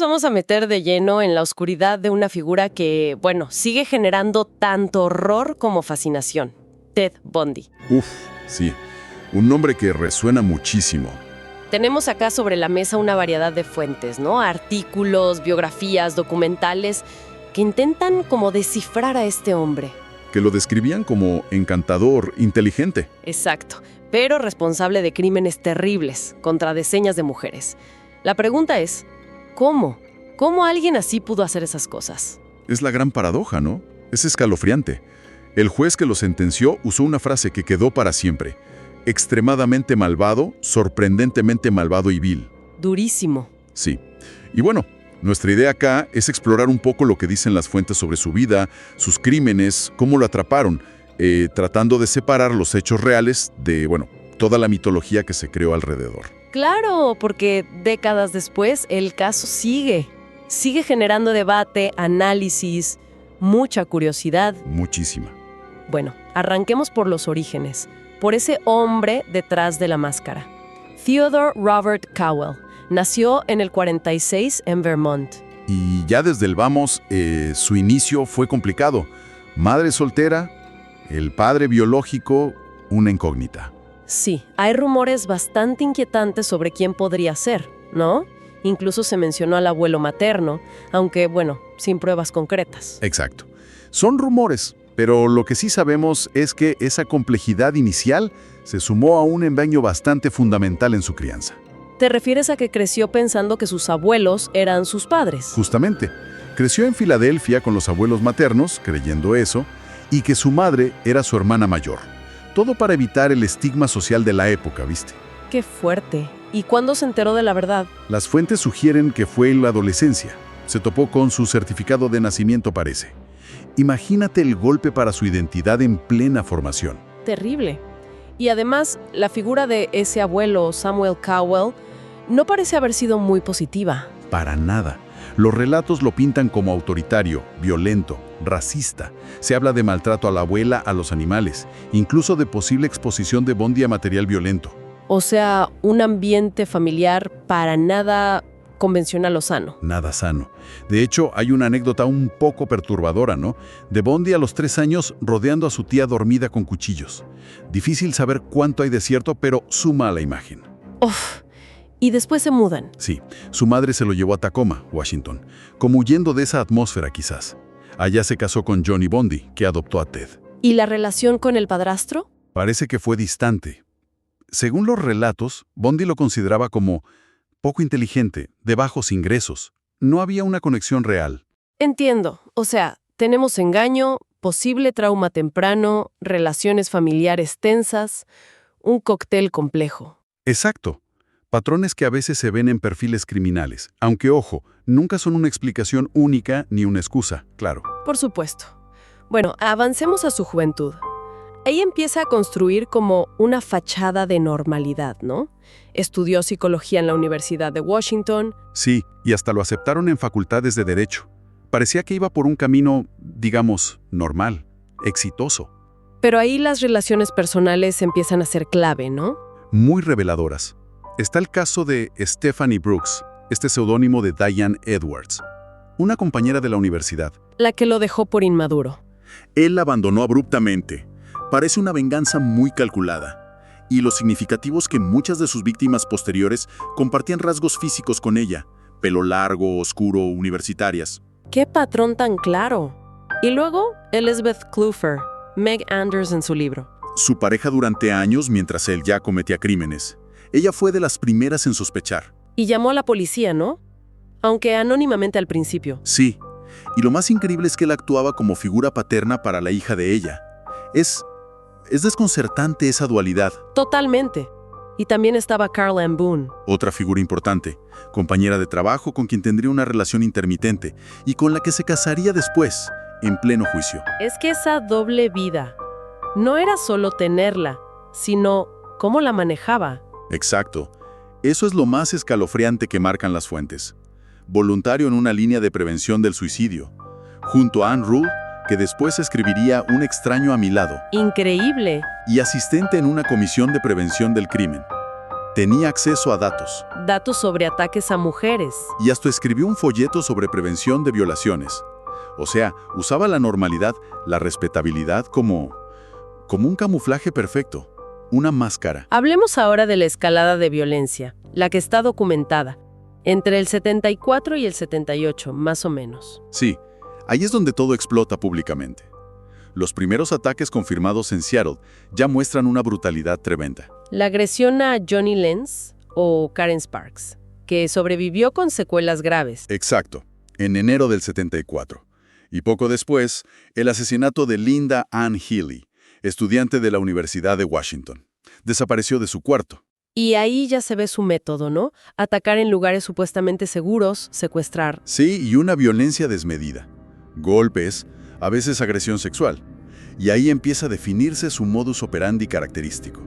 vamos a meter de lleno en la oscuridad de una figura que, bueno, sigue generando tanto horror como fascinación. Ted Bundy. Uf, sí. Un nombre que resuena muchísimo. Tenemos acá sobre la mesa una variedad de fuentes, ¿no? Artículos, biografías, documentales, que intentan como descifrar a este hombre. Que lo describían como encantador, inteligente. Exacto, pero responsable de crímenes terribles contra decenas de mujeres. La pregunta es, ¿cómo? ¿Cómo alguien así pudo hacer esas cosas? Es la gran paradoja, ¿no? Es escalofriante. El juez que lo sentenció usó una frase que quedó para siempre. Extremadamente malvado, sorprendentemente malvado y vil. Durísimo. Sí. Y bueno, nuestra idea acá es explorar un poco lo que dicen las fuentes sobre su vida, sus crímenes, cómo lo atraparon, tratando de separar los hechos reales de, bueno, toda la mitología que se creó alrededor. Claro, porque décadas después el caso sigue generando debate, análisis, mucha curiosidad. Muchísima. Bueno, arranquemos por los orígenes, por ese hombre detrás de la máscara. Theodore Robert Cowell nació en el 46 en Vermont. Y ya desde el vamos, su inicio fue complicado. Madre soltera, el padre biológico, una incógnita. Sí, hay rumores bastante inquietantes sobre quién podría ser, ¿no? Incluso se mencionó al abuelo materno, aunque, bueno, sin pruebas concretas. Exacto. Son rumores, pero lo que sí sabemos es que esa complejidad inicial se sumó a un empeño bastante fundamental en su crianza. ¿Te refieres a que creció pensando que sus abuelos eran sus padres? Justamente. Creció en Filadelfia con los abuelos maternos, creyendo eso, y que su madre era su hermana mayor. Todo para evitar el estigma social de la época, ¿viste? ¡Qué fuerte! ¿Y cuándo se enteró de la verdad? Las fuentes sugieren que fue en la adolescencia. Se topó con su certificado de nacimiento, parece. Imagínate el golpe para su identidad en plena formación. Terrible. Y además, la figura de ese abuelo, Samuel Cowell, no parece haber sido muy positiva. Para nada. Los relatos lo pintan como autoritario, violento, racista. Se habla de maltrato a la abuela, a los animales, incluso de posible exposición de Bundy a material violento. O sea, un ambiente familiar para nada convencional o sano. Nada sano. De hecho, hay una anécdota un poco perturbadora, ¿no? De Bundy a los 3 años rodeando a su tía dormida con cuchillos. Difícil saber cuánto hay de cierto, pero suma a la imagen. Uf. Y después se mudan. Sí, su madre se lo llevó a Tacoma, Washington, como huyendo de esa atmósfera quizás. Allá se casó con Johnny Bundy, que adoptó a Ted. ¿Y la relación con el padrastro? Parece que fue distante. Según los relatos, Bundy lo consideraba como poco inteligente, de bajos ingresos. No había una conexión real. Entiendo. O sea, tenemos engaño, posible trauma temprano, relaciones familiares tensas, un cóctel complejo. Exacto. Patrones que a veces se ven en perfiles criminales, aunque, ojo, nunca son una explicación única ni una excusa, claro. Por supuesto. Bueno, avancemos a su juventud. Ahí empieza a construir como una fachada de normalidad, ¿no? Estudió psicología en la Universidad de Washington. Sí, y hasta lo aceptaron en facultades de Derecho. Parecía que iba por un camino, digamos, normal, exitoso. Pero ahí las relaciones personales empiezan a ser clave, ¿no? Muy reveladoras. Está el caso de Stephanie Brooks, este seudónimo de Diane Edwards, una compañera de la universidad. La que lo dejó por inmaduro. Él la abandonó abruptamente. Parece una venganza muy calculada. Y lo significativo es que muchas de sus víctimas posteriores compartían rasgos físicos con ella. Pelo largo, oscuro, universitarias. ¡Qué patrón tan claro! Y luego, Elizabeth Klufer, Meg Anders en su libro. Su pareja durante años mientras él ya cometía crímenes. Ella fue de las primeras en sospechar. Y llamó a la policía, ¿no? Aunque anónimamente al principio. Sí. Y lo más increíble es que él actuaba como figura paterna para la hija de ella. Es desconcertante esa dualidad. Totalmente. Y también estaba Carl Ann Boone. Otra figura importante, compañera de trabajo con quien tendría una relación intermitente y con la que se casaría después, en pleno juicio. Es que esa doble vida no era solo tenerla, sino cómo la manejaba. Exacto. Eso es lo más escalofriante que marcan las fuentes. Voluntario en una línea de prevención del suicidio, junto a Ann Rule, que después escribiría Un extraño a mi lado. Increíble. Y asistente en una comisión de prevención del crimen. Tenía acceso a datos Datos sobre ataques a mujeres. y hasta escribió un folleto sobre prevención de violaciones. O sea, usaba la normalidad, la respetabilidad como un camuflaje perfecto, una máscara. Hablemos ahora de la escalada de violencia, la que está documentada, entre el 74 y el 78, más o menos. Sí, ahí es donde todo explota públicamente. Los primeros ataques confirmados en Seattle ya muestran una brutalidad tremenda. La agresión a Johnny Lenz o Karen Sparks, que sobrevivió con secuelas graves. Exacto, en enero del 74. Y poco después, el asesinato de Linda Ann Healy, estudiante de la Universidad de Washington. Desapareció de su cuarto. Y ahí ya se ve su método, ¿no? Atacar en lugares supuestamente seguros, secuestrar. Sí, y una violencia desmedida. Golpes, a veces agresión sexual. Y ahí empieza a definirse su modus operandi característico.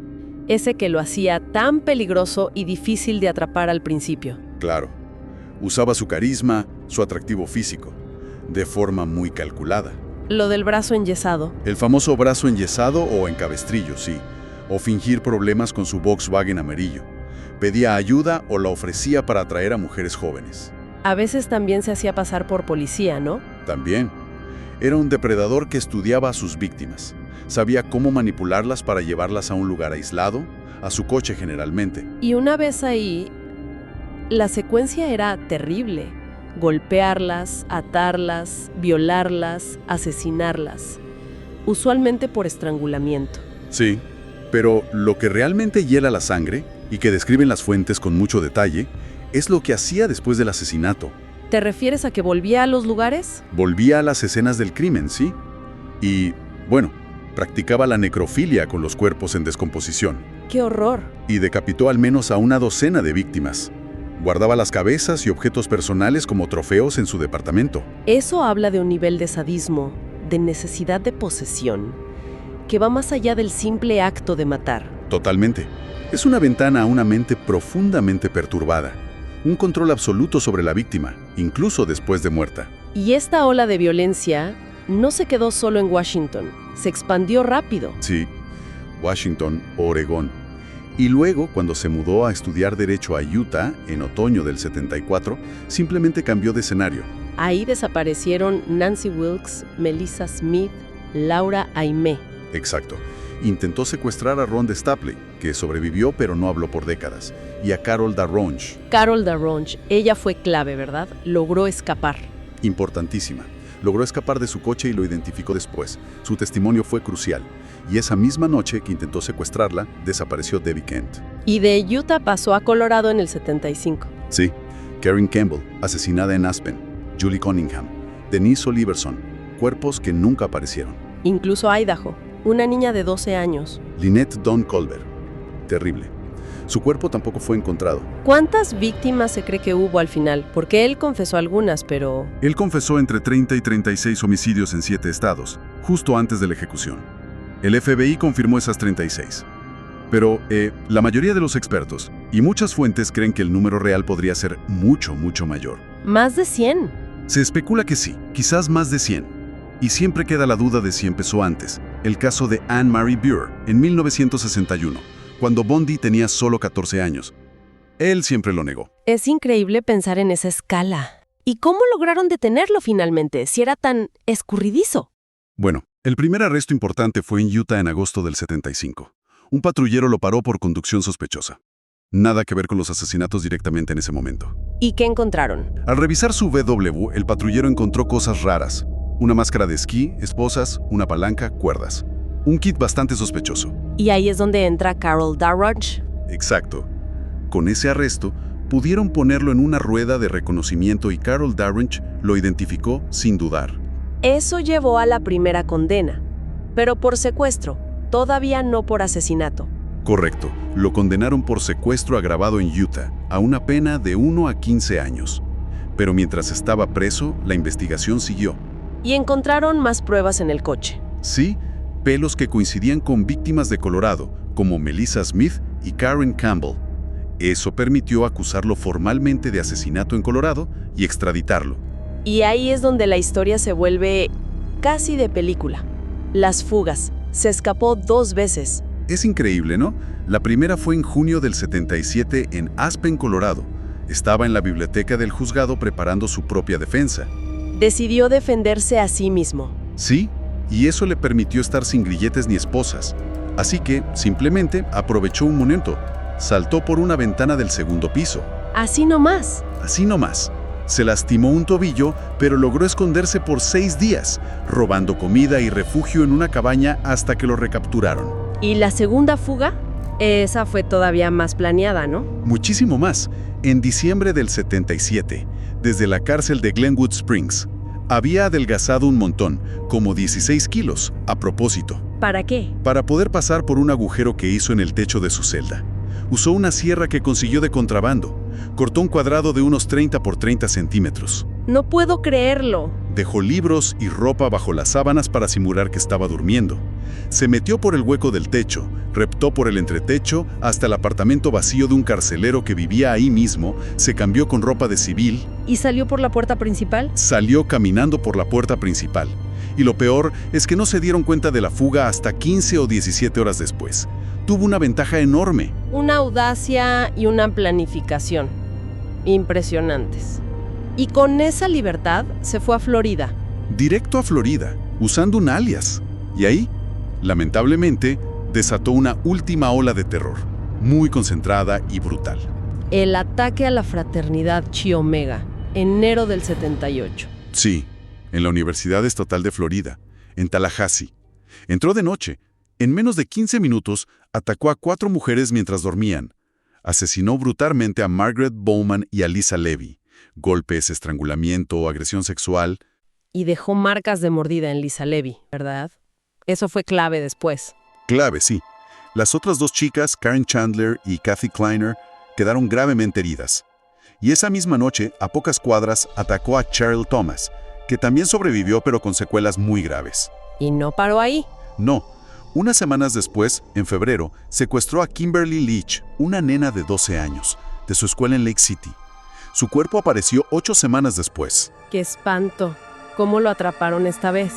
Ese que lo hacía tan peligroso y difícil de atrapar al principio. Claro, usaba su carisma, su atractivo físico, de forma muy calculada. Lo del brazo enyesado. El famoso brazo enyesado o en cabestrillo, sí, o fingir problemas con su Volkswagen amarillo. Pedía ayuda o la ofrecía para atraer a mujeres jóvenes. A veces también se hacía pasar por policía, ¿no? También, era un depredador que estudiaba a sus víctimas. Sabía cómo manipularlas para llevarlas a un lugar aislado, a su coche generalmente. Y una vez ahí, la secuencia era terrible. Golpearlas, atarlas, violarlas, asesinarlas. Usualmente por estrangulamiento. Sí, pero lo que realmente hiela la sangre, y que describen las fuentes con mucho detalle, es lo que hacía después del asesinato. ¿Te refieres a que volvía a los lugares? Volvía a las escenas del crimen, ¿sí? Y, bueno, practicaba la necrofilia con los cuerpos en descomposición. ¡Qué horror! Y decapitó al menos a una docena de víctimas. Guardaba las cabezas y objetos personales como trofeos en su departamento. Eso habla de un nivel de sadismo, de necesidad de posesión, que va más allá del simple acto de matar. Totalmente. Es una ventana a una mente profundamente perturbada. Un control absoluto sobre la víctima, incluso después de muerta. Y esta ola de violencia no se quedó solo en Washington, se expandió rápido. Sí, Washington, Oregón. Y luego, cuando se mudó a estudiar Derecho a Utah, en otoño del 74, simplemente cambió de escenario. Ahí desaparecieron Nancy Wilkes, Melissa Smith, Laura Aimee. Exacto. Intentó secuestrar a Rhonda Stapley, que sobrevivió pero no habló por décadas, y a Carol Darronch. Carol Darronch, ella fue clave, ¿verdad? Logró escapar. Importantísima. Logró escapar de su coche y lo identificó después. Su testimonio fue crucial. Y esa misma noche que intentó secuestrarla, desapareció Debbie Kent. Y de Utah pasó a Colorado en el 75. Sí, Karen Campbell, asesinada en Aspen. Julie Cunningham. Denise Oliverson. Cuerpos que nunca aparecieron. Incluso Idaho, una niña de 12 años. Lynette Dawn Colbert. Terrible. Su cuerpo tampoco fue encontrado. ¿Cuántas víctimas se cree que hubo al final? Porque él confesó algunas, pero... Él confesó entre 30 y 36 homicidios en 7 estados, justo antes de la ejecución. El FBI confirmó esas 36. Pero la mayoría de los expertos y muchas fuentes creen que el número real podría ser mucho, mucho mayor. Más de 100. Se especula que sí, quizás más de 100. Y siempre queda la duda de si empezó antes. El caso de Anne Marie Buer, en 1961, cuando Bundy tenía solo 14 años. Él siempre lo negó. Es increíble pensar en esa escala. ¿Y cómo lograron detenerlo finalmente, si era tan escurridizo? Bueno, el primer arresto importante fue en Utah en agosto del 75. Un patrullero lo paró por conducción sospechosa. Nada que ver con los asesinatos directamente en ese momento. ¿Y qué encontraron? Al revisar su VW, el patrullero encontró cosas raras. Una máscara de esquí, esposas, una palanca, cuerdas. Un kit bastante sospechoso. Y ahí es donde entra Carol Darronch. Exacto. Con ese arresto, pudieron ponerlo en una rueda de reconocimiento y Carol Darronch lo identificó sin dudar. Eso llevó a la primera condena, pero por secuestro, todavía no por asesinato. Correcto. Lo condenaron por secuestro agravado en Utah, a una pena de 1 a 15 años. Pero mientras estaba preso, la investigación siguió. Y encontraron más pruebas en el coche. Sí, pelos que coincidían con víctimas de Colorado, como Melissa Smith y Karen Campbell. Eso permitió acusarlo formalmente de asesinato en Colorado y extraditarlo. Y ahí es donde la historia se vuelve casi de película. Las fugas. Se escapó 2 veces. Es increíble, ¿no? La primera fue en junio del 77 en Aspen, Colorado. Estaba en la biblioteca del juzgado preparando su propia defensa. Decidió defenderse a sí mismo. Sí, y eso le permitió estar sin grilletes ni esposas. Así que, simplemente, aprovechó un momento. Saltó por una ventana del segundo piso. Así nomás. Así nomás. Se lastimó un tobillo, pero logró esconderse por 6 días, robando comida y refugio en una cabaña hasta que lo recapturaron. ¿Y la segunda fuga? Esa fue todavía más planeada, ¿no? Muchísimo más. En diciembre del 77, desde la cárcel de Glenwood Springs, había adelgazado un montón, como 16 kilos, a propósito. ¿Para qué? Para poder pasar por un agujero que hizo en el techo de su celda. Usó una sierra que consiguió de contrabando. Cortó un cuadrado de unos 30 por 30 centímetros. No puedo creerlo. Dejó libros y ropa bajo las sábanas para simular que estaba durmiendo. Se metió por el hueco del techo, reptó por el entretecho hasta el apartamento vacío de un carcelero que vivía ahí mismo, se cambió con ropa de civil. ¿Y salió por la puerta principal? Salió caminando por la puerta principal. Y lo peor es que no se dieron cuenta de la fuga hasta 15 o 17 horas después. Tuvo una ventaja enorme. Una audacia y una planificación impresionantes. Y con esa libertad se fue a Florida. Directo a Florida, usando un alias. Y ahí, lamentablemente, desató una última ola de terror, muy concentrada y brutal. El ataque a la fraternidad Chi Omega, enero del 78. Sí, en la Universidad Estatal de Florida, en Tallahassee. Entró de noche. En menos de 15 minutos, atacó a 4 mujeres mientras dormían. Asesinó brutalmente a Margaret Bowman y a Lisa Levy. Golpes, estrangulamiento, agresión sexual. Y dejó marcas de mordida en Lisa Levy, ¿verdad? Eso fue clave después. Clave, sí. Las otras 2 chicas, Karen Chandler y Kathy Kleiner, quedaron gravemente heridas. Y esa misma noche, a pocas cuadras, atacó a Cheryl Thomas, que también sobrevivió pero con secuelas muy graves. Y no paró ahí. No. Unas semanas después, en febrero, secuestró a Kimberly Leach, una nena de 12 años, de su escuela en Lake City. Su cuerpo apareció 8 semanas después. ¡Qué espanto! ¿Cómo lo atraparon esta vez?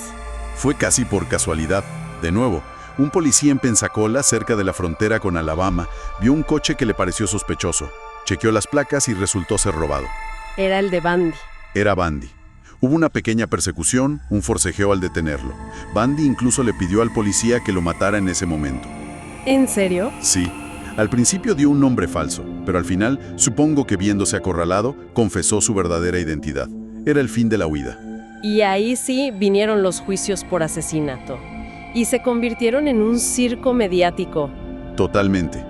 Fue casi por casualidad. De nuevo, un policía en Pensacola, cerca de la frontera con Alabama, vio un coche que le pareció sospechoso. Chequeó las placas y resultó ser robado. Era el de Bundy. Era Bundy. Hubo una pequeña persecución, un forcejeo al detenerlo. Bundy incluso le pidió al policía que lo matara en ese momento. ¿En serio? Sí. Al principio dio un nombre falso, pero al final, supongo que viéndose acorralado, confesó su verdadera identidad. Era el fin de la huida. Y ahí sí vinieron los juicios por asesinato. Y se convirtieron en un circo mediático. Totalmente.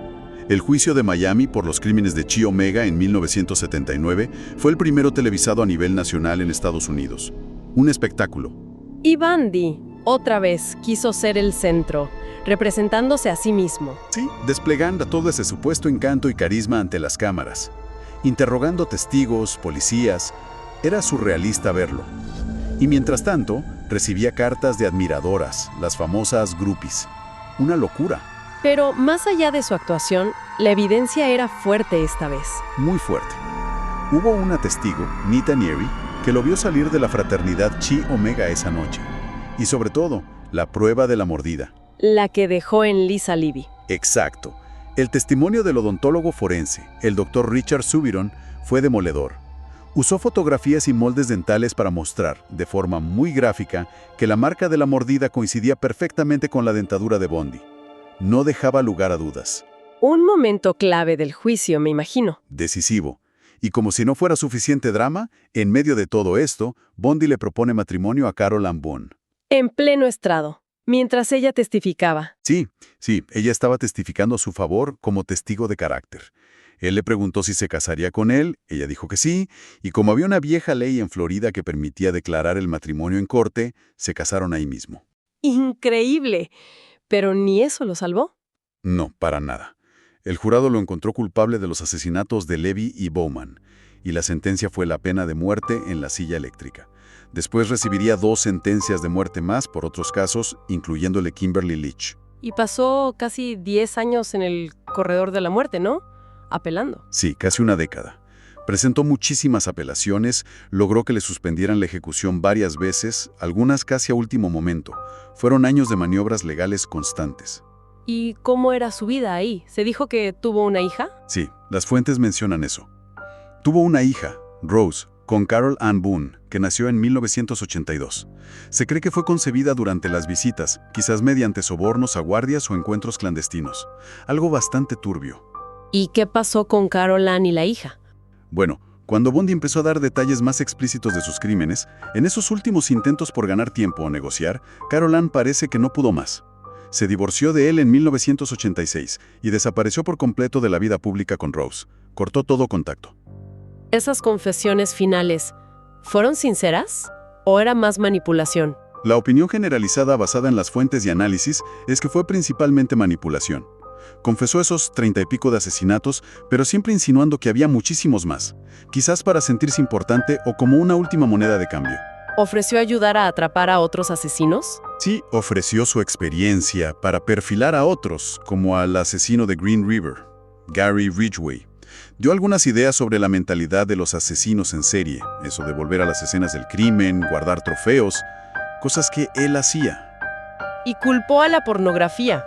El juicio de Miami por los crímenes de Chi Omega en 1979 fue el primero televisado a nivel nacional en Estados Unidos. Un espectáculo. Y Bundy, otra vez, quiso ser el centro, representándose a sí mismo. Sí, desplegando todo ese supuesto encanto y carisma ante las cámaras. Interrogando testigos, policías. Era surrealista verlo. Y mientras tanto, recibía cartas de admiradoras, las famosas groupies. Una locura. Pero más allá de su actuación, la evidencia era fuerte esta vez. Muy fuerte. Hubo una testigo, Nita Neary, que lo vio salir de la fraternidad Chi Omega esa noche. Y sobre todo, la prueba de la mordida. La que dejó en Lisa Levy. Exacto. El testimonio del odontólogo forense, el Dr. Richard Subiron, fue demoledor. Usó fotografías y moldes dentales para mostrar, de forma muy gráfica, que la marca de la mordida coincidía perfectamente con la dentadura de Bundy. No dejaba lugar a dudas. Un momento clave del juicio, me imagino. Decisivo. Y como si no fuera suficiente drama, en medio de todo esto, Bundy le propone matrimonio a Carol Ann Boone. En pleno estrado, mientras ella testificaba. Sí, ella estaba testificando a su favor como testigo de carácter. Él le preguntó si se casaría con él, ella dijo que sí, y como había una vieja ley en Florida que permitía declarar el matrimonio en corte, se casaron ahí mismo. ¡Increíble! ¿Pero ni eso lo salvó? No, para nada. El jurado lo encontró culpable de los asesinatos de Levy y Bowman, y la sentencia fue la pena de muerte en la silla eléctrica. Después recibiría 2 sentencias de muerte más por otros casos, incluyéndole Kimberly Leach. Y pasó casi 10 años en el corredor de la muerte, ¿no? Apelando. Sí, casi una década. Presentó muchísimas apelaciones, logró que le suspendieran la ejecución varias veces, algunas casi a último momento. Fueron años de maniobras legales constantes. ¿Y cómo era su vida ahí? ¿Se dijo que tuvo una hija? Sí, las fuentes mencionan eso. Tuvo una hija, Rose, con Carol Ann Boone, que nació en 1982. Se cree que fue concebida durante las visitas, quizás mediante sobornos a guardias o encuentros clandestinos. Algo bastante turbio. ¿Y qué pasó con Carol Ann y la hija? Bueno, cuando Bundy empezó a dar detalles más explícitos de sus crímenes, en esos últimos intentos por ganar tiempo o negociar, Carol Ann parece que no pudo más. Se divorció de él en 1986 y desapareció por completo de la vida pública con Rose. Cortó todo contacto. ¿Esas confesiones finales fueron sinceras o era más manipulación? La opinión generalizada basada en las fuentes y análisis es que fue principalmente manipulación. Confesó esos 30 y pico de asesinatos, pero siempre insinuando que había muchísimos más, quizás para sentirse importante o como una última moneda de cambio. ¿Ofreció ayudar a atrapar a otros asesinos? Sí, ofreció su experiencia para perfilar a otros, como al asesino de Green River, Gary Ridgway. Dio algunas ideas sobre la mentalidad de los asesinos en serie, eso de volver a las escenas del crimen, guardar trofeos, cosas que él hacía. Y culpó a la pornografía.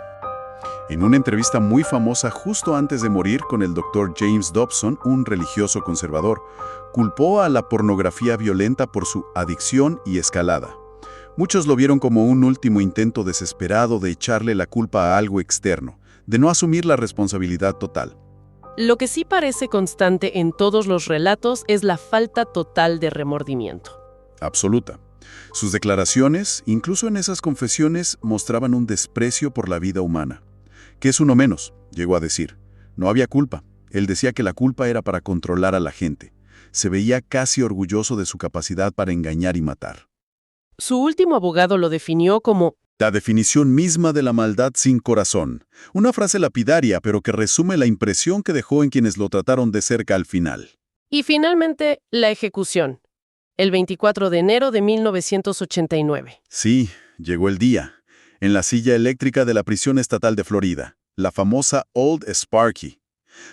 En una entrevista muy famosa justo antes de morir con el Dr. James Dobson, un religioso conservador, culpó a la pornografía violenta por su adicción y escalada. Muchos lo vieron como un último intento desesperado de echarle la culpa a algo externo, de no asumir la responsabilidad total. Lo que sí parece constante en todos los relatos es la falta total de remordimiento. Absoluta. Sus declaraciones, incluso en esas confesiones, mostraban un desprecio por la vida humana. ¿Qué es uno menos?, llegó a decir. No había culpa. Él decía que la culpa era para controlar a la gente. Se veía casi orgulloso de su capacidad para engañar y matar. Su último abogado lo definió como La definición misma de la maldad sin corazón. Una frase lapidaria, pero que resume la impresión que dejó en quienes lo trataron de cerca al final. Y finalmente, la ejecución. El 24 de enero de 1989. Sí, llegó el día. En la silla eléctrica de la prisión estatal de Florida, la famosa Old Sparky.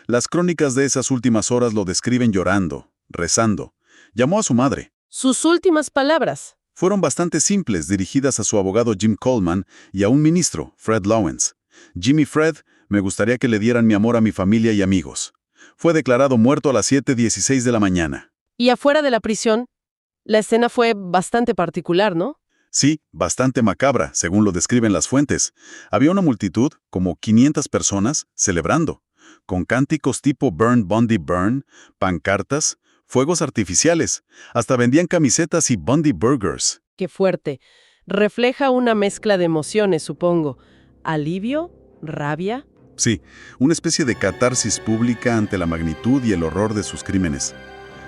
Las crónicas de esas últimas horas lo describen llorando, rezando. Llamó a su madre. Sus últimas palabras. Fueron bastante simples, dirigidas a su abogado Jim Coleman y a un ministro, Fred Lawrence. Jimmy Fred, me gustaría que le dieran mi amor a mi familia y amigos. Fue declarado muerto a las 7:16 de la mañana. Y afuera de la prisión, la escena fue bastante particular, ¿no? Sí, bastante macabra, según lo describen las fuentes. Había una multitud, como 500 personas, celebrando, con cánticos tipo Burn Bundy Burn, pancartas, fuegos artificiales, hasta vendían camisetas y Bundy Burgers. Qué fuerte. Refleja una mezcla de emociones, supongo. Alivio, rabia. Sí, una especie de catarsis pública ante la magnitud y el horror de sus crímenes.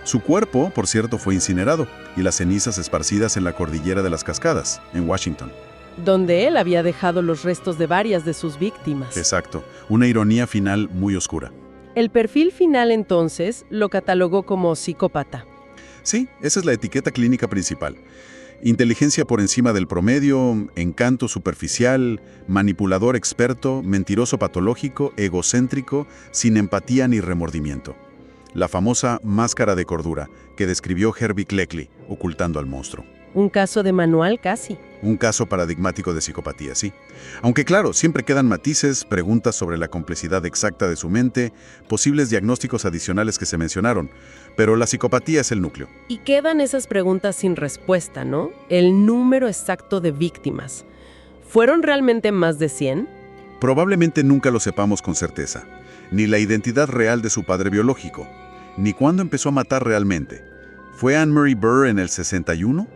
Su cuerpo, por cierto, fue incinerado y las cenizas esparcidas en la cordillera de las Cascadas, en Washington. Donde él había dejado los restos de varias de sus víctimas. Exacto, una ironía final muy oscura. El perfil final, entonces, lo catalogó como psicópata. Sí, esa es la etiqueta clínica principal. Inteligencia por encima del promedio, encanto superficial, manipulador experto, mentiroso patológico, egocéntrico, sin empatía ni remordimiento. La famosa máscara de cordura que describió Herbie Cleckley, ocultando al monstruo. Un caso de manual casi. Un caso paradigmático de psicopatía, sí. Aunque claro, siempre quedan matices, preguntas sobre la complejidad exacta de su mente, posibles diagnósticos adicionales que se mencionaron, pero la psicopatía es el núcleo. Y quedan esas preguntas sin respuesta, ¿no? El número exacto de víctimas. ¿Fueron realmente más de 100? Probablemente nunca lo sepamos con certeza, ni la identidad real de su padre biológico, ni cuándo empezó a matar realmente. ¿Fue Anne Marie Burr en el 61?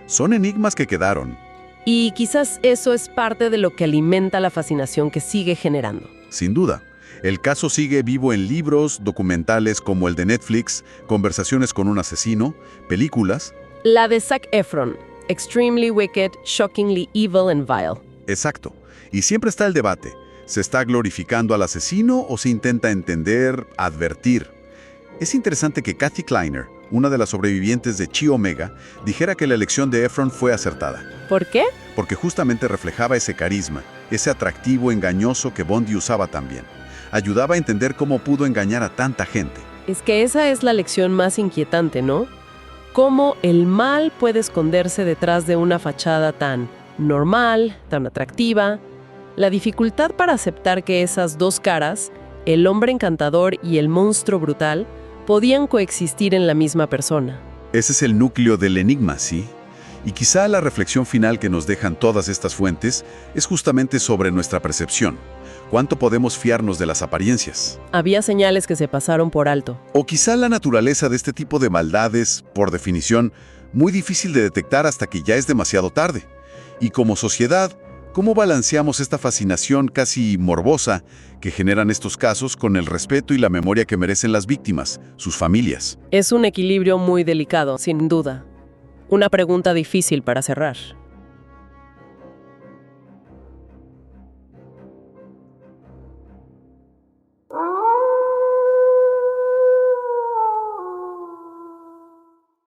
Son enigmas que quedaron. Y quizás eso es parte de lo que alimenta la fascinación que sigue generando. Sin duda. El caso sigue vivo en libros, documentales como el de Netflix, conversaciones con un asesino, películas. La de Zac Efron, Extremely Wicked, Shockingly Evil and Vile. Exacto. Y siempre está el debate. ¿Se está glorificando al asesino o se intenta entender, advertir? Es interesante que Kathy Kleiner, una de las sobrevivientes de Chi Omega, dijera que la elección de Efron fue acertada. ¿Por qué? Porque justamente reflejaba ese carisma, ese atractivo engañoso que Bundy usaba también. Ayudaba a entender cómo pudo engañar a tanta gente. Es que esa es la lección más inquietante, ¿no? Cómo el mal puede esconderse detrás de una fachada tan normal, tan atractiva, La dificultad para aceptar que esas dos caras, el hombre encantador y el monstruo brutal, podían coexistir en la misma persona. Ese es el núcleo del enigma, ¿sí? Y quizá la reflexión final que nos dejan todas estas fuentes es justamente sobre nuestra percepción. ¿Cuánto podemos fiarnos de las apariencias? Había señales que se pasaron por alto. O quizá la naturaleza de este tipo de maldades, por definición, muy difícil de detectar hasta que ya es demasiado tarde. Y como sociedad, ¿cómo balanceamos esta fascinación casi morbosa que generan estos casos con el respeto y la memoria que merecen las víctimas, sus familias? Es un equilibrio muy delicado, sin duda. Una pregunta difícil para cerrar.